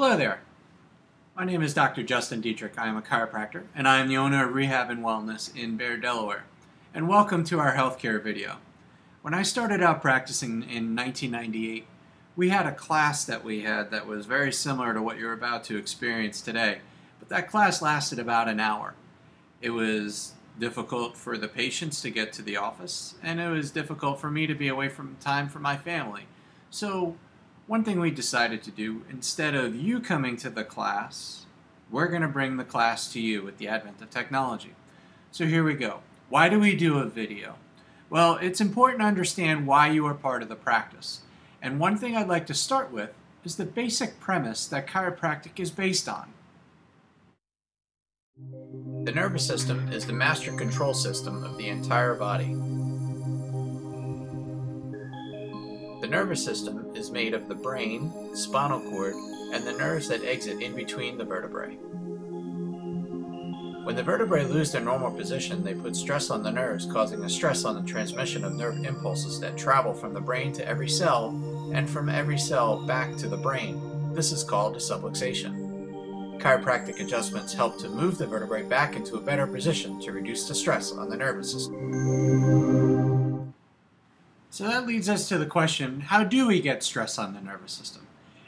Hello there. My name is Dr. Justin Dietrich. I am a chiropractor, and I am the owner of Rehab and Wellness in Bear, Delaware. And welcome to our healthcare video. When I started out practicing in 1998, we had a class that we had that was very similar to what you're about to experience today. But that class lasted about an hour. It was difficult for the patients to get to the office, and it was difficult for me to be away from time for my family. So one thing we decided to do, instead of you coming to the class, we're going to bring the class to you with the advent of technology. So here we go. Why do we do a video? Well, it's important to understand why you are part of the practice. And one thing I'd like to start with is the basic premise that chiropractic is based on. The nervous system is the master control system of the entire body. The nervous system is made of the brain, spinal cord, and the nerves that exit in between the vertebrae. When the vertebrae lose their normal position, they put stress on the nerves, causing a stress on the transmission of nerve impulses that travel from the brain to every cell, and from every cell back to the brain. This is called a subluxation. Chiropractic adjustments help to move the vertebrae back into a better position to reduce the stress on the nervous system. So that leads us to the question, how do we get stress on the nervous system?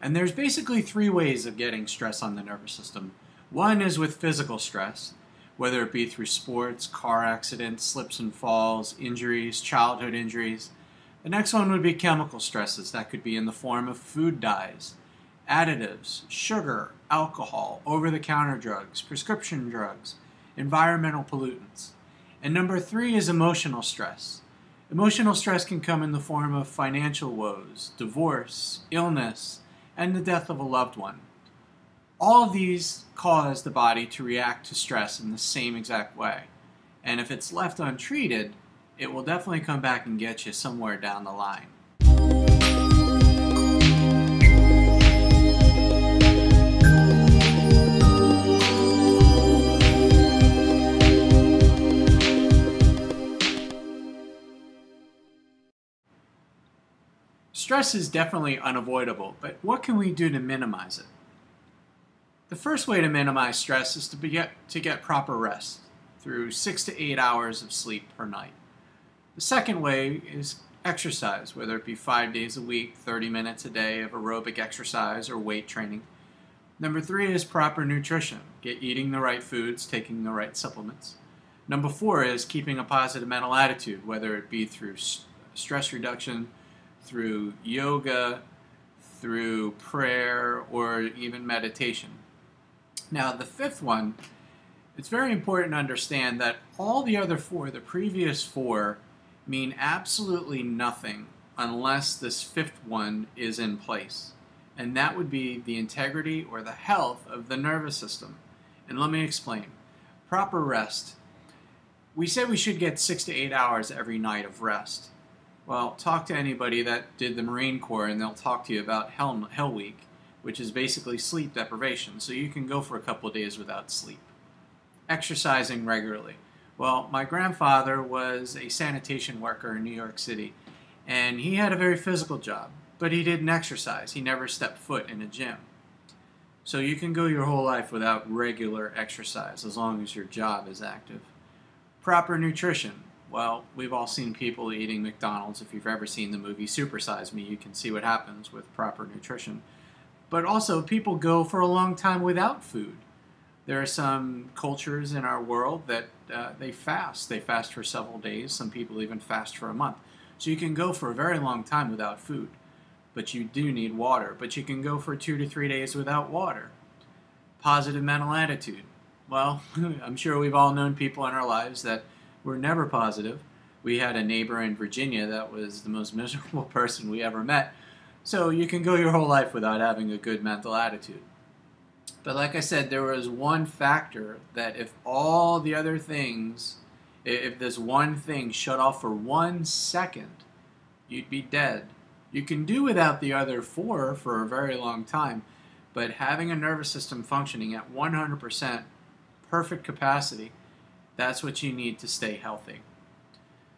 And there's basically three ways of getting stress on the nervous system. One is with physical stress, whether it be through sports, car accidents, slips and falls, injuries, childhood injuries. The next one would be chemical stresses. That could be in the form of food dyes, additives, sugar, alcohol, over-the-counter drugs, prescription drugs, environmental pollutants. And number three is emotional stress. Emotional stress can come in the form of financial woes, divorce, illness, and the death of a loved one. All of these cause the body to react to stress in the same exact way. And if it's left untreated, it will definitely come back and get you somewhere down the line. Stress is definitely unavoidable, but what can we do to minimize it? The first way to minimize stress is to get proper rest through 6 to 8 hours of sleep per night. The second way is exercise, whether it be 5 days a week, 30 minutes a day of aerobic exercise or weight training. Number three is proper nutrition, eating the right foods, taking the right supplements. Number four is keeping a positive mental attitude, whether it be through stress reduction, through yoga, through prayer, or even meditation. Now, the fifth one, it's very important to understand that all the other four, the previous four, mean absolutely nothing unless this fifth one is in place. And that would be the integrity or the health of the nervous system. And let me explain. Proper rest. We said we should get 6 to 8 hours every night of rest. Well, talk to anybody that did the Marine Corps and they'll talk to you about Hell Week, which is basically sleep deprivation. So you can go for a couple of days without sleep. Exercising regularly. Well, my grandfather was a sanitation worker in New York City, and he had a very physical job, but he didn't exercise. He never stepped foot in a gym. So you can go your whole life without regular exercise as long as your job is active. Proper nutrition. Well, we've all seen people eating McDonald's. If you've ever seen the movie Super Size Me, you can see what happens with proper nutrition. But also, people go for a long time without food. There are some cultures in our world that they fast. They fast for several days. Some people even fast for a month. So you can go for a very long time without food. But you do need water. But you can go for 2 to 3 days without water. Positive mental attitude. Well, I'm sure we've all known people in our lives that were never positive. We had a neighbor in Virginia that was the most miserable person we ever met. So you can go your whole life without having a good mental attitude. But like I said, there was one factor that if all the other things, if this one thing shut off for 1 second, you'd be dead. You can do without the other four for a very long time, but having a nervous system functioning at 100% perfect capacity, that's what you need to stay healthy.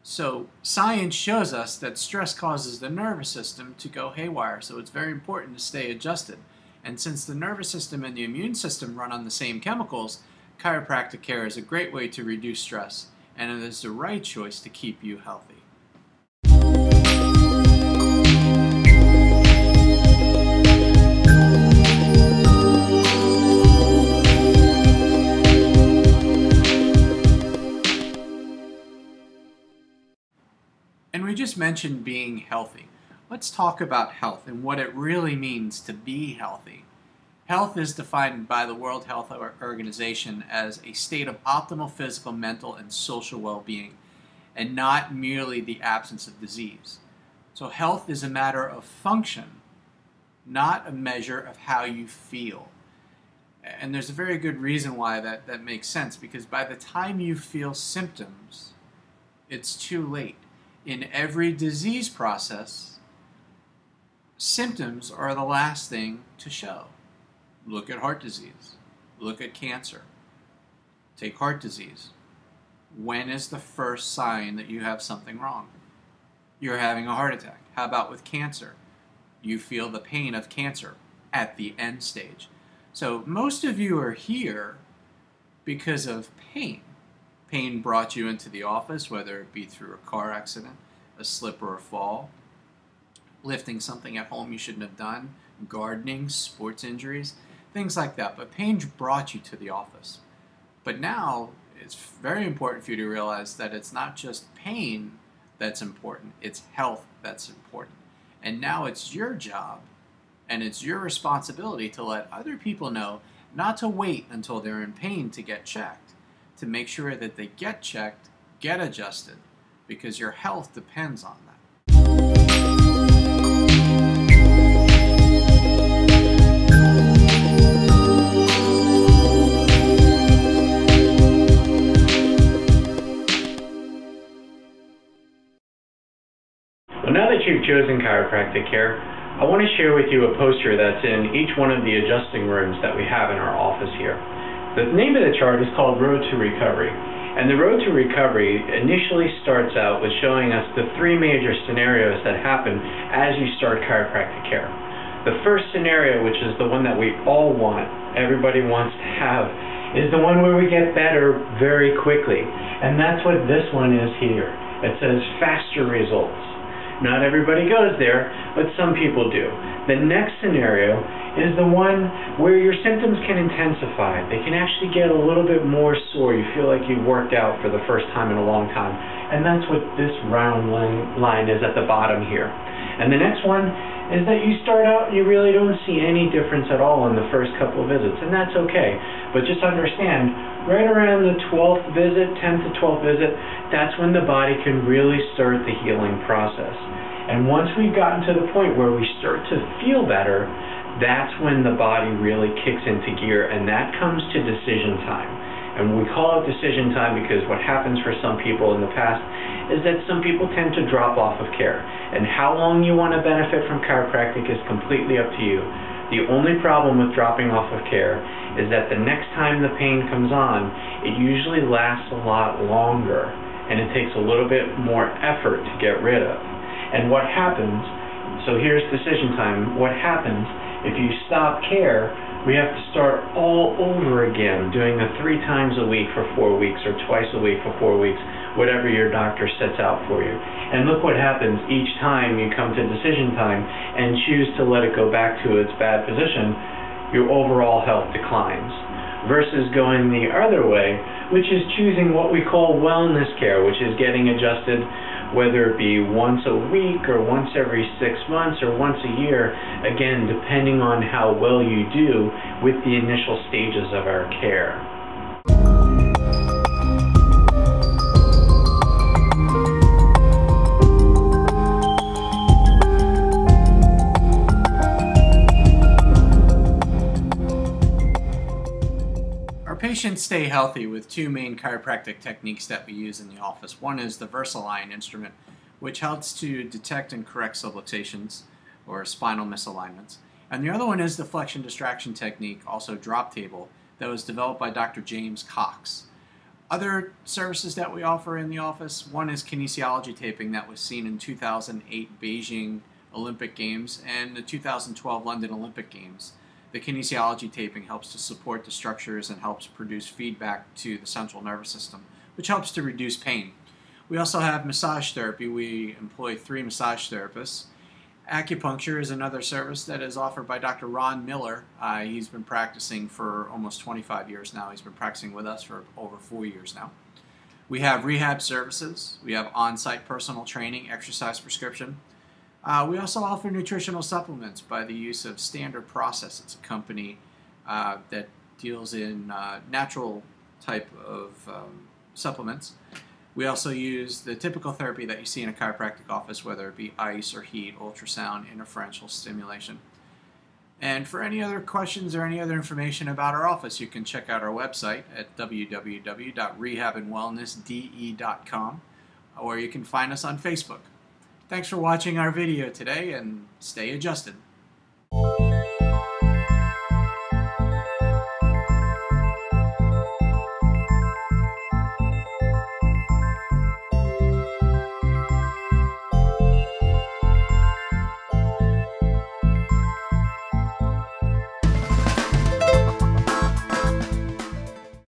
So science shows us that stress causes the nervous system to go haywire, so it's very important to stay adjusted. And since the nervous system and the immune system run on the same chemicals, chiropractic care is a great way to reduce stress, and it is the right choice to keep you healthy. And we just mentioned being healthy. Let's talk about health and what it really means to be healthy. Health is defined by the World Health Organization as a state of optimal physical, mental, and social well-being, and not merely the absence of disease. So health is a matter of function, not a measure of how you feel. And there's a very good reason why that makes sense, because by the time you feel symptoms, it's too late. In every disease process, symptoms are the last thing to show. Look at heart disease. Look at cancer. Take heart disease. When is the first sign that you have something wrong? You're having a heart attack. How about with cancer? You feel the pain of cancer at the end stage. So most of you are here because of pain. Pain brought you into the office, whether it be through a car accident, a slip or a fall, lifting something at home you shouldn't have done, gardening, sports injuries, things like that. But pain brought you to the office. But now it's very important for you to realize that it's not just pain that's important, it's health that's important. And now it's your job and it's your responsibility to let other people know not to wait until they're in pain to get checked, to make sure that they get checked, get adjusted, because your health depends on that. Well, now that you've chosen chiropractic care, I want to share with you a poster that's in each one of the adjusting rooms that we have in our office here. The name of the chart is called Road to Recovery. And the Road to Recovery initially starts out with showing us the three major scenarios that happen as you start chiropractic care. The first scenario, which is the one that we all want, everybody wants to have, is the one where we get better very quickly. And that's what this one is here. It says faster results. Not everybody goes there, but some people do. The next scenario is the one where your symptoms can intensify. They can actually get a little bit more sore. You feel like you've worked out for the first time in a long time. And that's what this round line is at the bottom here. And the next one is that you start out and you really don't see any difference at all in the first couple of visits. And that's okay. But just understand, right around the 12th visit, 10th to 12th visit, that's when the body can really start the healing process. And once we've gotten to the point where we start to feel better, that's when the body really kicks into gear, and that comes to decision time. And we call it decision time because what happens for some people in the past is that some people tend to drop off of care. And how long you want to benefit from chiropractic is completely up to you. The only problem with dropping off of care is that the next time the pain comes on, it usually lasts a lot longer, and it takes a little bit more effort to get rid of. And what happens, so here's decision time, what happens if you stop care, we have to start all over again, doing the 3 times a week for 4 weeks or twice a week for 4 weeks, whatever your doctor sets out for you. And look what happens each time you come to decision time and choose to let it go back to its bad position, your overall health declines. Versus going the other way, which is choosing what we call wellness care, which is getting adjusted whether it be once a week or once every 6 months or once a year, again, depending on how well you do with the initial stages of our care. Our patients stay healthy with 2 main chiropractic techniques that we use in the office. One is the VersaLine instrument, which helps to detect and correct subluxations or spinal misalignments. And the other one is the flexion distraction technique, also drop table, that was developed by Dr. James Cox. Other services that we offer in the office, one is kinesiology taping that was seen in 2008 Beijing Olympic Games and the 2012 London Olympic Games. The kinesiology taping helps to support the structures and helps produce feedback to the central nervous system, which helps to reduce pain. We also have massage therapy. We employ 3 massage therapists. Acupuncture is another service that is offered by Dr. Ron Miller. He's been practicing for almost 25 years now. He's been practicing with us for over 4 years now. We have rehab services. We have on-site personal training, exercise prescription. We also offer nutritional supplements by the use of Standard Process. It's a company that deals in natural type of supplements. We also use the typical therapy that you see in a chiropractic office, whether it be ice or heat, ultrasound, interferential stimulation. And for any other questions or any other information about our office, you can check out our website at www.rehabandwellnessde.com, or you can find us on Facebook. Thanks for watching our video today, and stay adjusted.